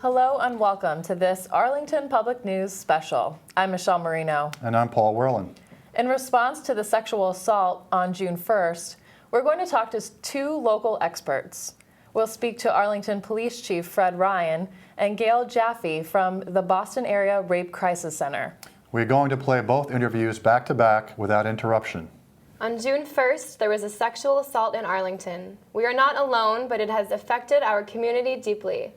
Hello and welcome to this Arlington Public News special. I'm Michelle Marino. And I'm Paul Werlin. In response to the sexual assault on June 1st, we're going to talk to two local experts. We'll speak to Arlington Police Chief Fred Ryan and Gayle Jaffe from the Boston Area Rape Crisis Center. We're going to play both interviews back to back without interruption. On June 1st, there was a sexual assault in Arlington. We are not alone, but it has affected our community deeply.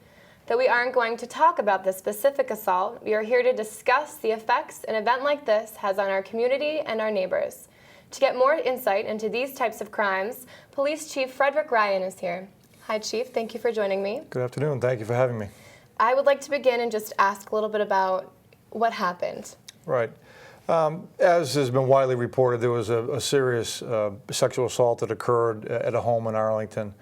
Though we aren't going to talk about the specific assault, we are here to discuss the effects an event like this has on our community and our neighbors. To get more insight into these types of crimes, Police Chief Frederick Ryan is here. Hi, Chief. Thank you for joining me. Good afternoon. Thank you for having me. I would like to begin and just ask a little bit about what happened. Right. As has been widely reported, there was a serious sexual assault that occurred at a home in Arlington.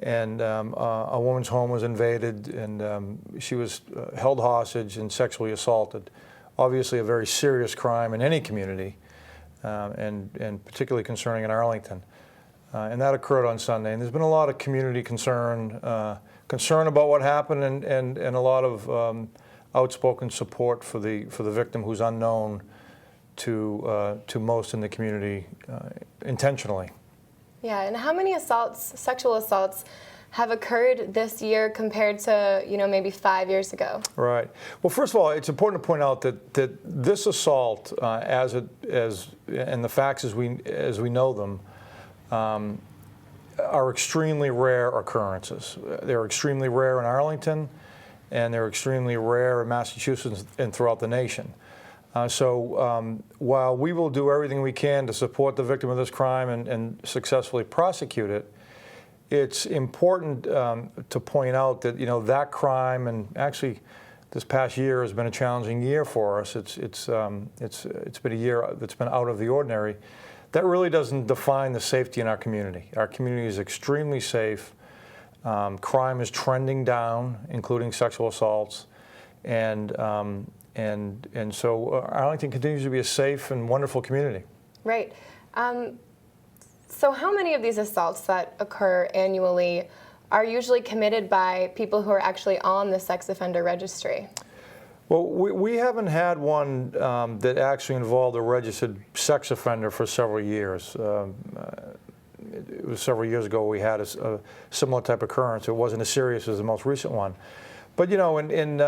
And a woman's home was invaded, and she was held hostage and sexually assaulted. Obviously a very serious crime in any community, and particularly concerning in Arlington. And that occurred on Sunday. And there's been a lot of community concern about what happened, and a lot of outspoken support for the victim, who's unknown to most in the community intentionally. Yeah, and how many sexual assaults, have occurred this year compared to, maybe 5 years ago? Right. Well, first of all, it's important to point out that this assault, and the facts as we know them, are extremely rare occurrences. They're extremely rare in Arlington, and they're extremely rare in Massachusetts and throughout the nation. So while we will do everything we can to support the victim of this crime and successfully prosecute it, it's important to point out that that crime, and actually this past year has been a challenging year for us. It's been a year that's been out of the ordinary. That really doesn't define the safety in our community. Our community is extremely safe. Crime is trending down, including sexual assaults, and so Arlington continues to be a safe and wonderful community. Right. So how many of these assaults that occur annually are usually committed by people who are actually on the sex offender registry? Well, we haven't had one that actually involved a registered sex offender for several years. It was several years ago we had a similar type of occurrence. It wasn't as serious as the most recent one. But in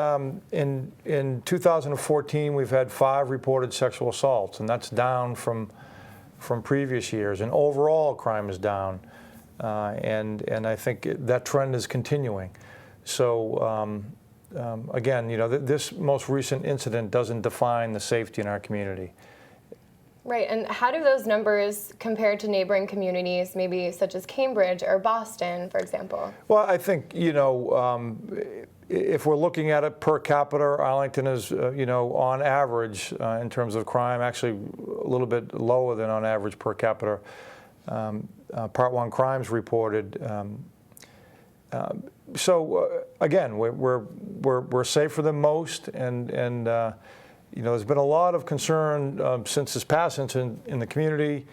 2014, we've had 5 reported sexual assaults, and that's down from previous years. And overall, crime is down, and I think that trend is continuing. So again, this most recent incident doesn't define the safety in our community. Right, and how do those numbers compare to neighboring communities, maybe such as Cambridge or Boston, for example? Well, I think, if we're looking at it per capita, Arlington is, on average, in terms of crime, actually a little bit lower than on average per capita. Part 1 crimes reported. So again, we're safer than most, and there's been a lot of concern since this past incident in the community,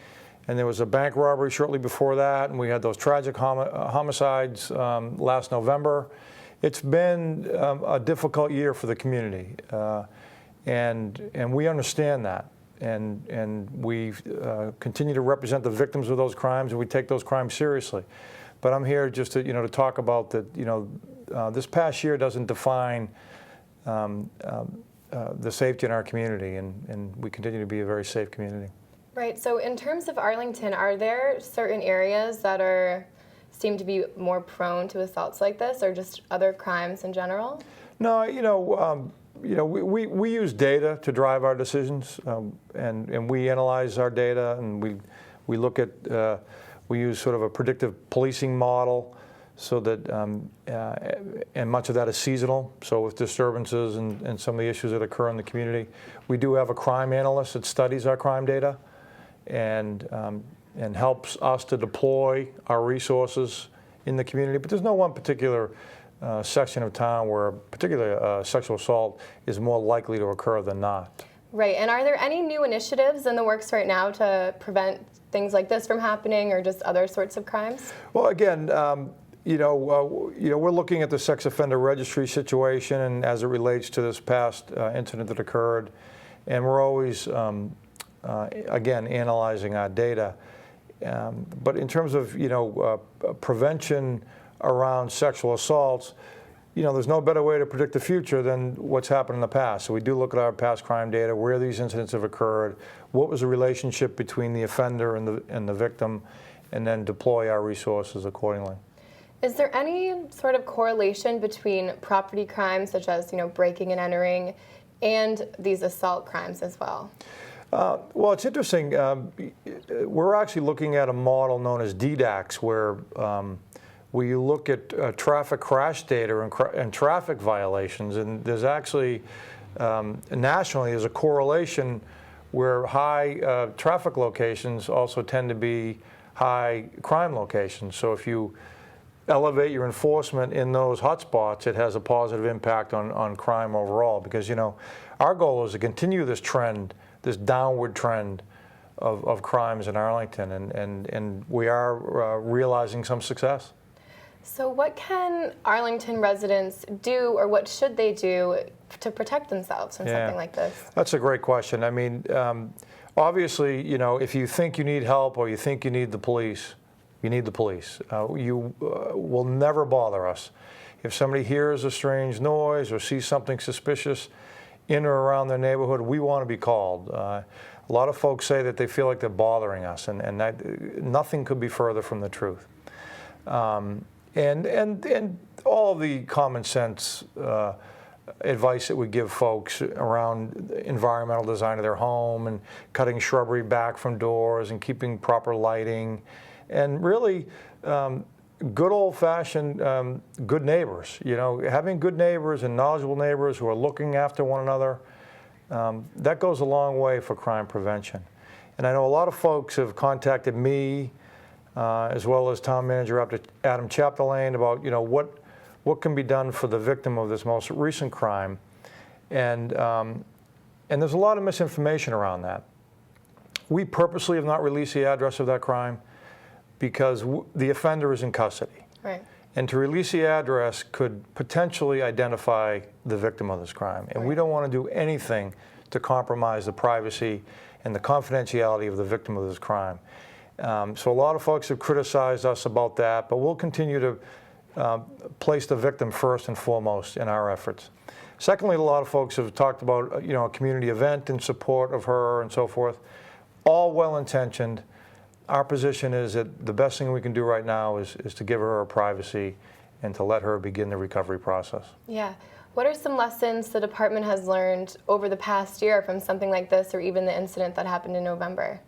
and there was a bank robbery shortly before that, and we had those tragic homicides last November. It's been a difficult year for the community, and we understand that, and we continue to represent the victims of those crimes, and we take those crimes seriously. But I'm here just to to talk about that. This past year doesn't define the safety in our community, and we continue to be a very safe community. Right. So in terms of Arlington, are there certain areas that seem to be more prone to assaults like this, or just other crimes in general? No, we use data to drive our decisions, and we analyze our data, and we look at we use sort of a predictive policing model, so that and much of that is seasonal. So with disturbances and some of the issues that occur in the community, we do have a crime analyst that studies our crime data, and helps us to deploy our resources in the community. But there's no one particular section of town where particularly sexual assault is more likely to occur than not. Right, and are there any new initiatives in the works right now to prevent things like this from happening, or just other sorts of crimes? Well, again, We're looking at the sex offender registry situation and as it relates to this past incident that occurred, and we're always, again, analyzing our data. But in terms of, prevention around sexual assaults, there's no better way to predict the future than what's happened in the past. So we do look at our past crime data, where these incidents have occurred, what was the relationship between the offender and the victim, and then deploy our resources accordingly. Is there any sort of correlation between property crimes, such as breaking and entering, and these assault crimes as well? Well, it's interesting. We're actually looking at a model known as DDAX, where we look at traffic crash data and traffic violations, and there's actually nationally there's a correlation where high traffic locations also tend to be high crime locations. So if you elevate your enforcement in those hotspots, it has a positive impact on crime overall, because our goal is to continue this trend, this downward trend of crimes in Arlington, and we are realizing some success. So what can Arlington residents do, or what should they do to protect themselves from something like this? That's a great question. I mean, obviously, if you think you need help or you think you need the police, you need the police. You will never bother us. If somebody hears a strange noise or sees something suspicious in or around their neighborhood, we want to be called. A lot of folks say that they feel like they're bothering us, and that, nothing could be further from the truth. And all of the common sense advice that we give folks around environmental design of their home and cutting shrubbery back from doors and keeping proper lighting, and really good old-fashioned good neighbors. Having good neighbors and knowledgeable neighbors who are looking after one another, that goes a long way for crime prevention. And I know a lot of folks have contacted me, as well as Town Manager Adam Chapdelaine, about what can be done for the victim of this most recent crime, and there's a lot of misinformation around that. We purposely have not released the address of that crime because the offender is in custody. Right. And to release the address could potentially identify the victim of this crime. And we don't want to do anything to compromise the privacy and the confidentiality of the victim of this crime. So a lot of folks have criticized us about that, but we'll continue to place the victim first and foremost in our efforts. Secondly, a lot of folks have talked about a community event in support of her and so forth. All well-intentioned. Our position is that the best thing we can do right now is to give her privacy and to let her begin the recovery process. Yeah. What are some lessons the department has learned over the past year from something like this, or even the incident that happened in November?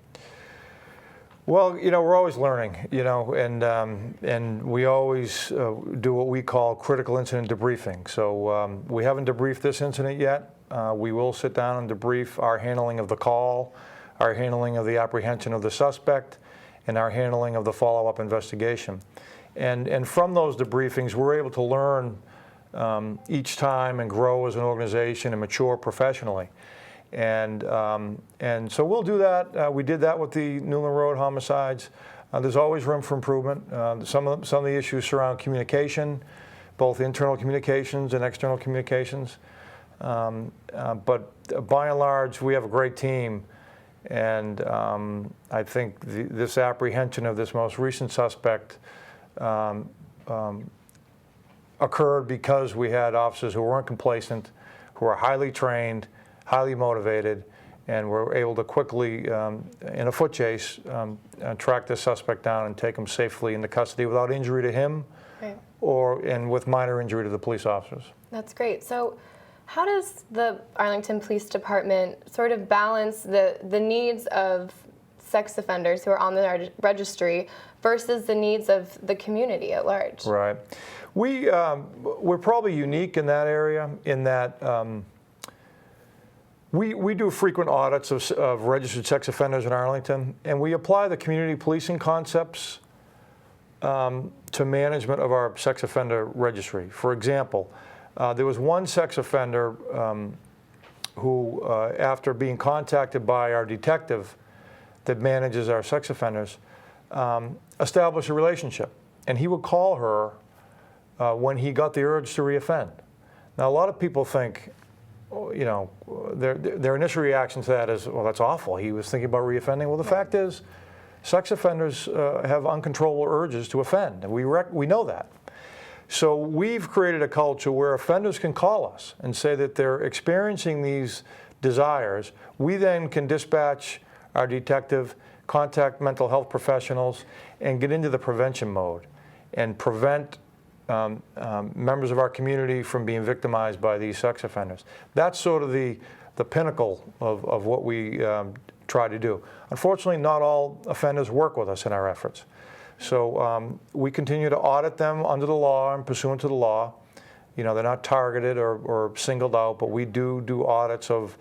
Well, we're always learning, and we always do what we call critical incident debriefing. So we haven't debriefed this incident yet. We will sit down and debrief our handling of the call, our handling of the apprehension of the suspect, and our handling of the follow-up investigation. And from those debriefings, we're able to learn each time and grow as an organization and mature professionally. And so we'll do that. We did that with the Newland Road homicides. There's always room for improvement. Some of the issues surround communication, both internal communications and external communications. But by and large, we have a great team. And I think this apprehension of this most recent suspect occurred because we had officers who weren't complacent, who are highly trained, highly motivated, and were able to quickly, in a foot chase, track this suspect down and take him safely into custody without injury to him, Right. and with minor injury to the police officers. That's great. So how does the Arlington Police Department sort of balance the needs of sex offenders who are on the registry versus the needs of the community at large? Right. We're probably unique in that area, in that we do frequent audits of registered sex offenders in Arlington, and we apply the community policing concepts to management of our sex offender registry. For example, there was one sex offender who, after being contacted by our detective that manages our sex offenders, established a relationship. And he would call her when he got the urge to reoffend. Now, a lot of people think, you know, their initial reaction to that is, well, that's awful. He was thinking about reoffending. Well, the fact is, sex offenders have uncontrollable urges to offend, and we know that. So we've created a culture where offenders can call us and say that they're experiencing these desires. We then can dispatch our detective, contact mental health professionals, and get into the prevention mode and prevent members of our community from being victimized by these sex offenders. That's sort of the pinnacle of what we try to do. Unfortunately, not all offenders work with us in our efforts. So we continue to audit them under the law and pursuant to the law. You know, they're not targeted or singled out, but we do audits of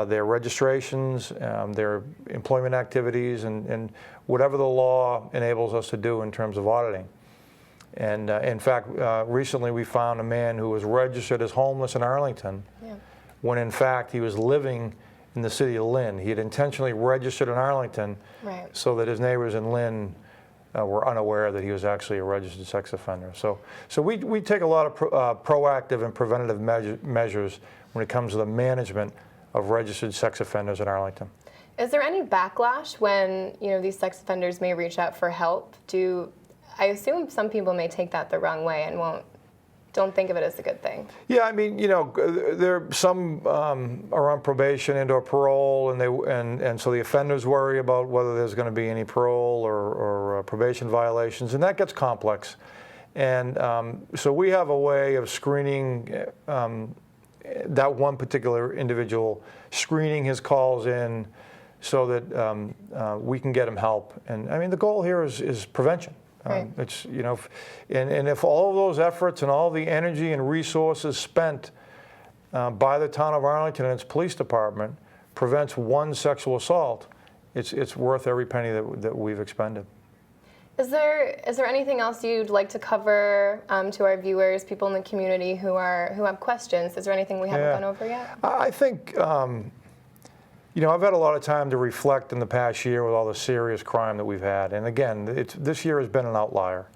their registrations, their employment activities, and whatever the law enables us to do in terms of auditing. And in fact, recently we found a man who was registered as homeless in Arlington, when in fact he was living in the city of Lynn. He had intentionally registered in Arlington so that his neighbors in Lynn were unaware that he was actually a registered sex offender. So we take a lot of proactive and preventative measures when it comes to the management of registered sex offenders in Arlington. Is there any backlash when, you know, these sex offenders may reach out for help? I assume some people may take that the wrong way and don't think of it as a good thing. Yeah, I mean, you know, some are on probation and/or parole, and so the offenders worry about whether there's going to be any parole or probation violations, and that gets complex. And so we have a way of screening that one particular individual, screening his calls in so that we can get him help. And I mean, the goal here is prevention. It's, you know, and if all of those efforts and all the energy and resources spent by the town of Arlington and its police department prevents one sexual assault, it's worth every penny that we've expended. Is there anything else you'd like to cover to our viewers, people in the community who have questions? Is there anything we haven't gone over yet? I think. You know, I've had a lot of time to reflect in the past year with all the serious crime that we've had, and again, this year has been an outlier.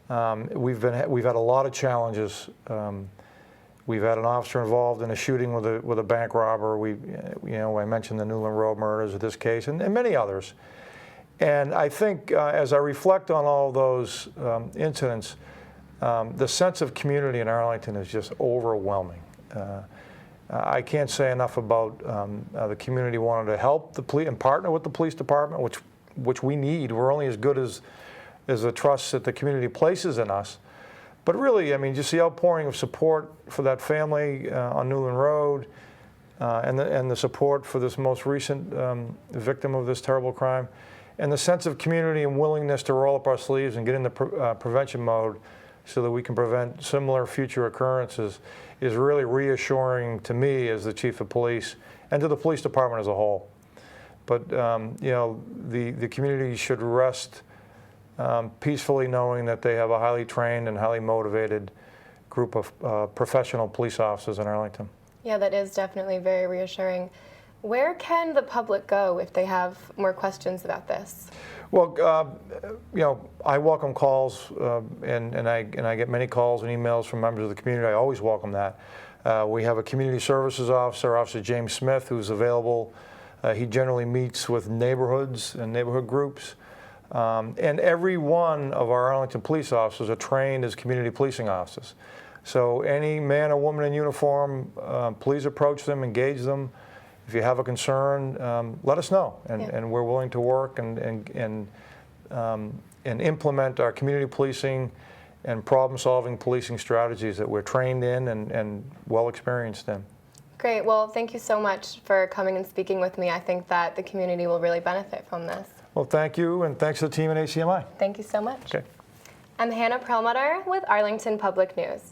We've had a lot of challenges. We've had an officer involved in a shooting with a bank robber. You know, I mentioned the Newland Road murders of this case, and many others. And I think as I reflect on all those incidents, the sense of community in Arlington is just overwhelming. I can't say enough about the community wanting to help the police and partner with the police department, which we need. We're only as good as the trust that the community places in us. But really, I mean, just the outpouring of support for that family on Newland Road, and the support for this most recent victim of this terrible crime, and the sense of community and willingness to roll up our sleeves and get into prevention mode so that we can prevent similar future occurrences is really reassuring to me as the chief of police and to the police department as a whole. But you know, the community should rest peacefully knowing that they have a highly trained and highly motivated group of professional police officers in Arlington. Yeah, that is definitely very reassuring. Where can the public go if they have more questions about this? Well, you know, I welcome calls, and I get many calls and emails from members of the community. I always welcome that. We have a community services officer, Officer James Smith, who's available. He generally meets with neighborhoods and neighborhood groups. And every one of our Arlington police officers are trained as community policing officers. So any man or woman in uniform, please approach them, engage them. If you have a concern, let us know, and we're willing to work and implement our community policing and problem-solving policing strategies that we're trained in and well experienced in. Great. Well, thank you so much for coming and speaking with me. I think that the community will really benefit from this. Well, thank you, and thanks to the team at ACMi. Thank you so much. Okay. I'm Hannah Perlmutter with Arlington Public News.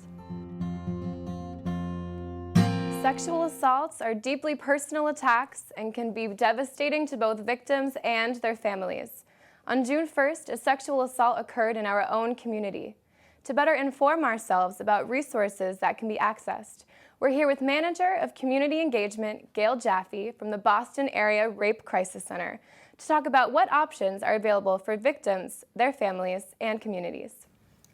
Sexual assaults are deeply personal attacks and can be devastating to both victims and their families. On June 1st, a sexual assault occurred in our own community. To better inform ourselves about resources that can be accessed, we're here with Manager of Community Engagement, Gayle Jaffe from the Boston Area Rape Crisis Center to talk about what options are available for victims, their families, and communities.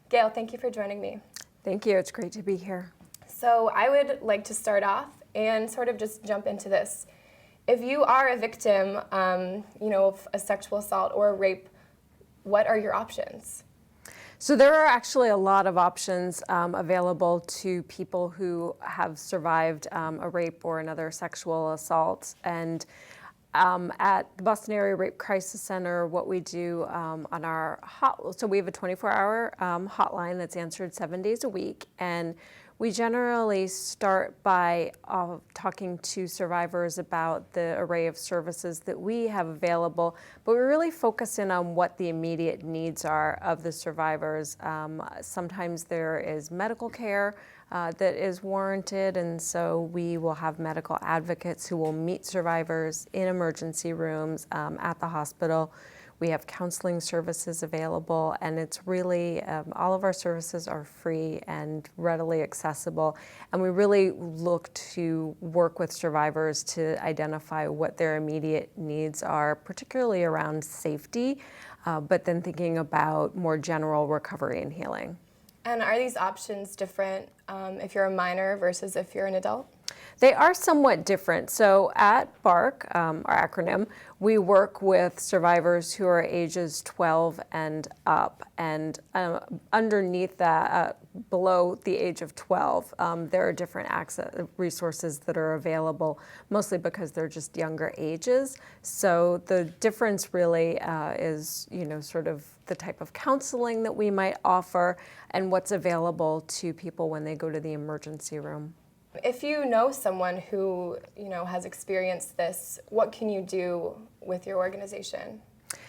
Gayle, thank you for joining me. Thank you. It's great to be here. So I would like to start off and sort of just jump into this. If you are a victim, of a sexual assault or a rape, what are your options? So there are actually a lot of options available to people who have survived a rape or another sexual assault. And at the Boston Area Rape Crisis Center, what we do on our so we have a 24-hour hotline that's answered 7 days a week, and we generally start by talking to survivors about the array of services that we have available, but we really focus in on what the immediate needs are of the survivors. Sometimes there is medical care that is warranted, and so we will have medical advocates who will meet survivors in emergency rooms at the hospital. We have counseling services available, and it's really, all of our services are free and readily accessible. And we really look to work with survivors to identify what their immediate needs are, particularly around safety, but then thinking about more general recovery and healing. And are these options different if you're a minor versus if you're an adult? They are somewhat different. So at BARC, our acronym, we work with survivors who are ages 12 and up. And underneath that, below the age of 12, there are different resources that are available, mostly because they're just younger ages. So the difference really is, sort of the type of counseling that we might offer and what's available to people when they go to the emergency room. If you know someone who, has experienced this, what can you do with your organization?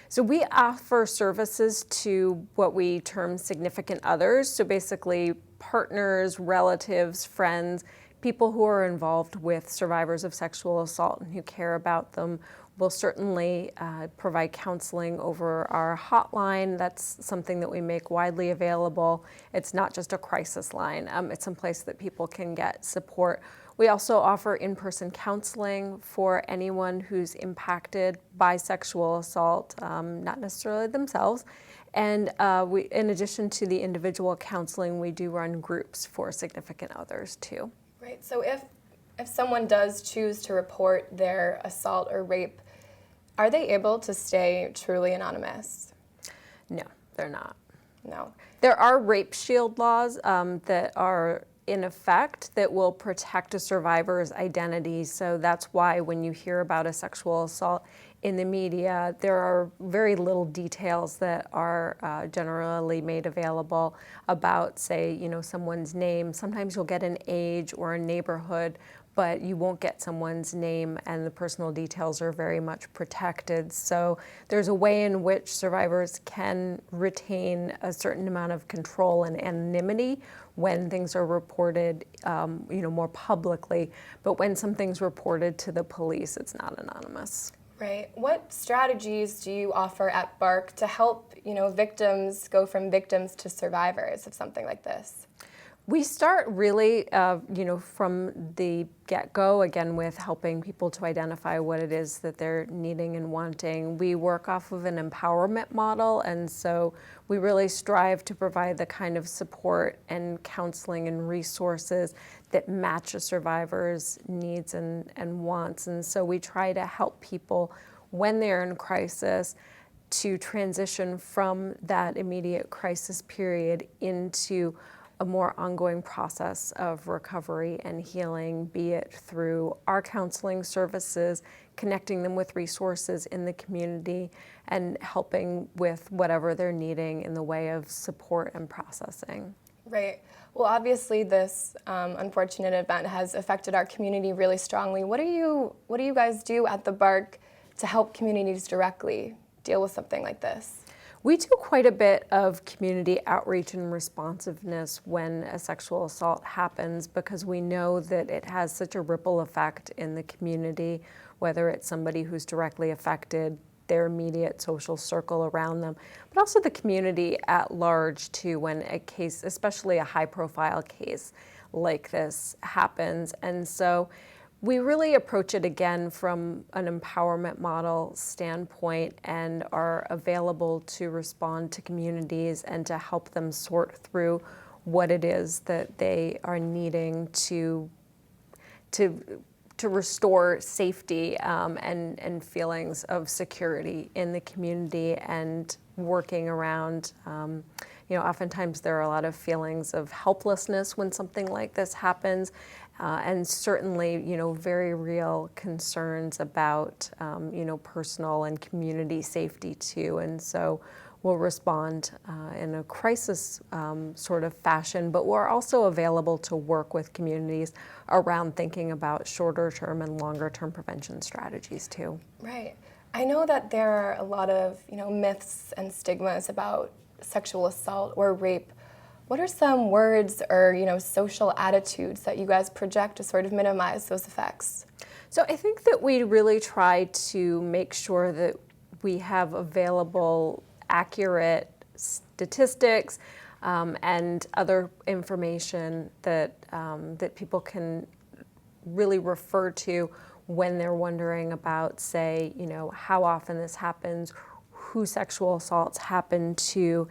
So we offer services to what we term significant others. So basically partners, relatives, friends, people who are involved with survivors of sexual assault and who care about them. We'll certainly provide counseling over our hotline. That's something that we make widely available. It's not just a crisis line. It's some place that people can get support. We also offer in-person counseling for anyone who's impacted by sexual assault, not necessarily themselves. And in addition to the individual counseling, we do run groups for significant others too. Right. So if someone does choose to report their assault or rape, are they able to stay truly anonymous? No, they're not. No. There are rape shield laws that are in effect that will protect a survivor's identity. So that's why when you hear about a sexual assault in the media, there are very little details that are generally made available about, say, someone's name. Sometimes you'll get an age or a neighborhood, but you won't get someone's name, and the personal details are very much protected. So there's a way in which survivors can retain a certain amount of control and anonymity when things are reported, more publicly. But when something's reported to the police, it's not anonymous. Right. What strategies do you offer at BARC to help, victims go from victims to survivors of something like this? We start really, from the get-go, again, with helping people to identify what it is that they're needing and wanting. We work off of an empowerment model, and so we really strive to provide the kind of support and counseling and resources that match a survivor's needs and wants. And so we try to help people when they're in crisis to transition from that immediate crisis period into a more ongoing process of recovery and healing, be it through our counseling services, connecting them with resources in the community, and helping with whatever they're needing in the way of support and processing. Right. Well, obviously this unfortunate event has affected our community really strongly. What do you guys do at the BARC to help communities directly deal with something like this? We do quite a bit of community outreach and responsiveness when a sexual assault happens, because we know that it has such a ripple effect in the community, whether it's somebody who's directly affected, their immediate social circle around them, but also the community at large too, when a case, especially a high-profile case like this happens. And so we really approach it again from an empowerment model standpoint and are available to respond to communities and to help them sort through what it is that they are needing to restore safety and feelings of security in the community, and working around, oftentimes there are a lot of feelings of helplessness when something like this happens, and certainly, very real concerns about, personal and community safety too. And so we'll respond in a crisis sort of fashion, but we're also available to work with communities around thinking about shorter term and longer term prevention strategies too. Right. I know that there are a lot of, myths and stigmas about sexual assault or rape. What are some words or, social attitudes that you guys project to sort of minimize those effects? So I think that we really try to make sure that we have available accurate statistics and other information that that people can really refer to when they're wondering about, say, how often this happens, who sexual assaults happen to,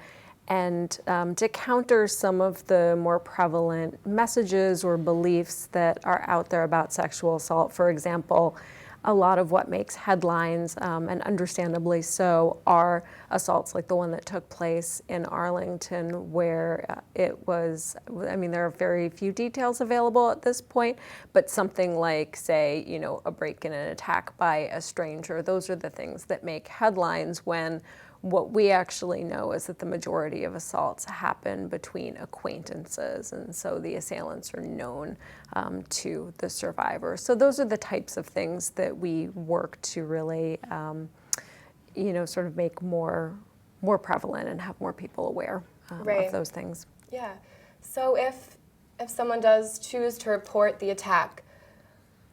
and to counter some of the more prevalent messages or beliefs that are out there about sexual assault. For example, a lot of what makes headlines, and understandably so, are assaults like the one that took place in Arlington, where it was, there are very few details available at this point, but something like, say, a break-in and attack by a stranger, those are the things that make headlines, when what we actually know is that the majority of assaults happen between acquaintances, and so the assailants are known to the survivor. So those are the types of things that we work to really, sort of make more prevalent and have more people aware Right. of those things. Yeah. So if someone does choose to report the attack,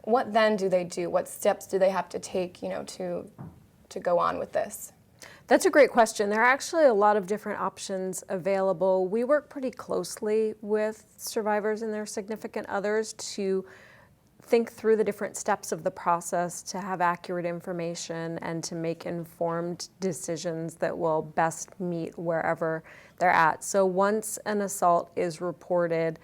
what then do they do? What steps do they have to take, to go on with this? That's a great question. There are actually a lot of different options available. We work pretty closely with survivors and their significant others to think through the different steps of the process, to have accurate information and to make informed decisions that will best meet wherever they're at. So once an assault is reported,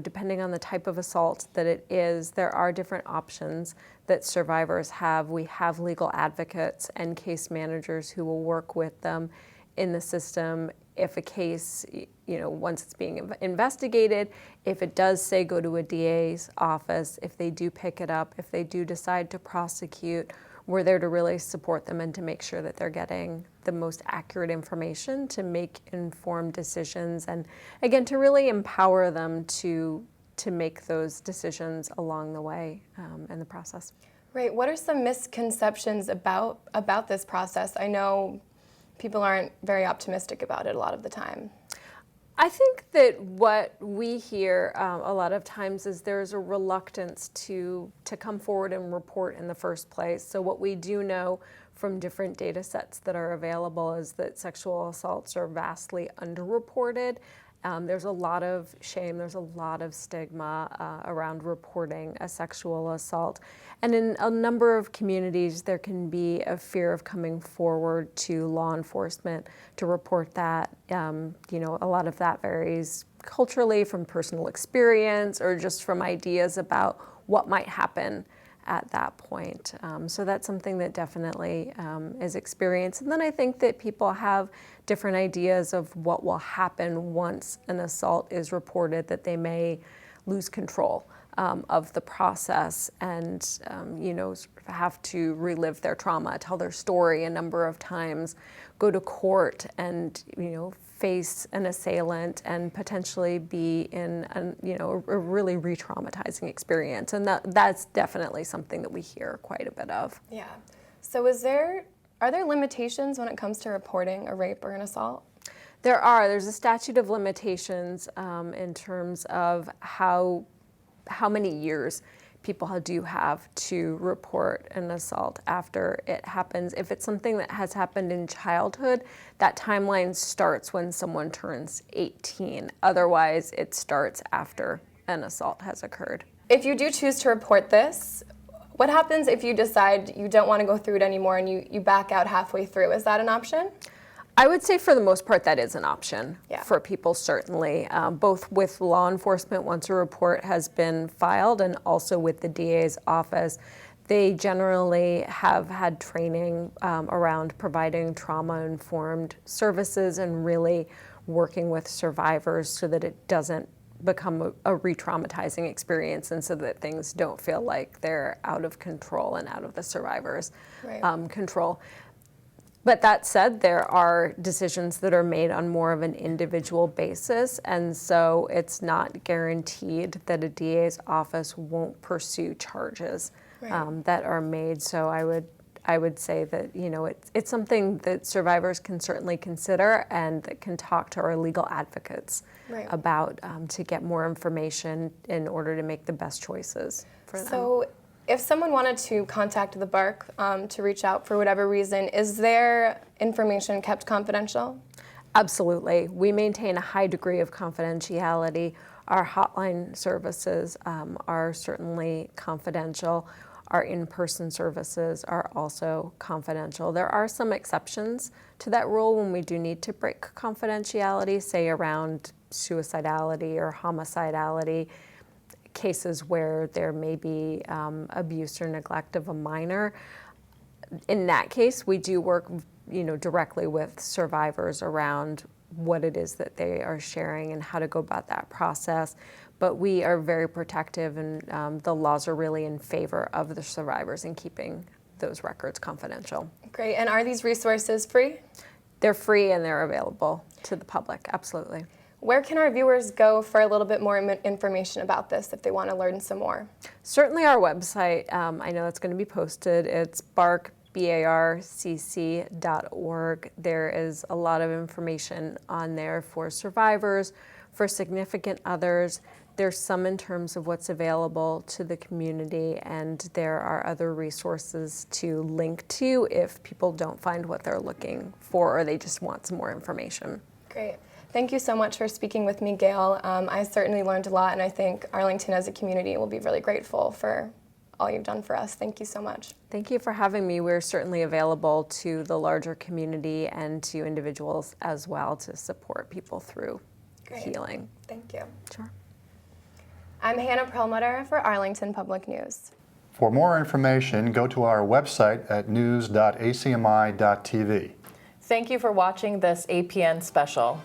depending on the type of assault that it is, there are different options that survivors have. We have legal advocates and case managers who will work with them in the system. If a case, once it's being investigated, if it does say go to a DA's office, if they do pick it up, if they do decide to prosecute, we're there to really support them and to make sure that they're getting the most accurate information to make informed decisions, and again, to really empower them to make those decisions along the way in the process. Right. What are some misconceptions about this process? I know people aren't very optimistic about it a lot of the time. I think that what we hear a lot of times is there's a reluctance to come forward and report in the first place. So what we do know from different data sets that are available is that sexual assaults are vastly underreported. There's a lot of shame, there's a lot of stigma around reporting a sexual assault. And in a number of communities, there can be a fear of coming forward to law enforcement to report that. A lot of that varies culturally from personal experience or just from ideas about what might happen at that point. So that's something that definitely is experienced. And then I think that people have different ideas of what will happen once an assault is reported, that they may lose control of the process and sort of have to relive their trauma, tell their story a number of times, go to court and face an assailant and potentially be in a really re-traumatizing experience. And that's definitely something that we hear quite a bit of. Yeah. So are there limitations when it comes to reporting a rape or an assault? There's a statute of limitations in terms of how many years people do have to report an assault after it happens. If it's something that has happened in childhood, that timeline starts when someone turns 18. Otherwise, it starts after an assault has occurred. If you do choose to report this, what happens if you decide you don't want to go through it anymore and you back out halfway through? Is that an option? I would say for the most part that is an option Yeah. for people, certainly, both with law enforcement once a report has been filed and also with the DA's office. They generally have had training around providing trauma-informed services and really working with survivors so that it doesn't become a re-traumatizing experience and so that things don't feel like they're out of control and out of the survivor's control. But that said, there are decisions that are made on more of an individual basis, and so it's not guaranteed that a DA's office won't pursue charges that are made. So I would say that it's something that survivors can certainly consider and that can talk to our legal advocates about to get more information in order to make the best choices for them. So if someone wanted to contact the BARC to reach out for whatever reason, is their information kept confidential? Absolutely. We maintain a high degree of confidentiality. Our hotline services are certainly confidential. Our in-person services are also confidential. There are some exceptions to that rule when we do need to break confidentiality, say around suicidality or homicidality, cases where there may be abuse or neglect of a minor. In that case, we do work, directly with survivors around what it is that they are sharing and how to go about that process. But we are very protective, and the laws are really in favor of the survivors in keeping those records confidential. Great. And are these resources free? They're free and they're available to the public, absolutely. Where can our viewers go for a little bit more information about this if they want to learn some more? Certainly our website, I know that's going to be posted. It's barcc.org. There is a lot of information on there for survivors, for significant others. There's some in terms of what's available to the community, and there are other resources to link to if people don't find what they're looking for or they just want some more information. Great. Thank you so much for speaking with me, Gayle. I certainly learned a lot, and I think Arlington as a community will be really grateful for all you've done for us. Thank you so much. Thank you for having me. We're certainly available to the larger community and to individuals as well to support people through healing. Thank you. Sure. I'm Hannah Perlmutter for Arlington Public News. For more information, go to our website at news.acmi.tv. Thank you for watching this APN special.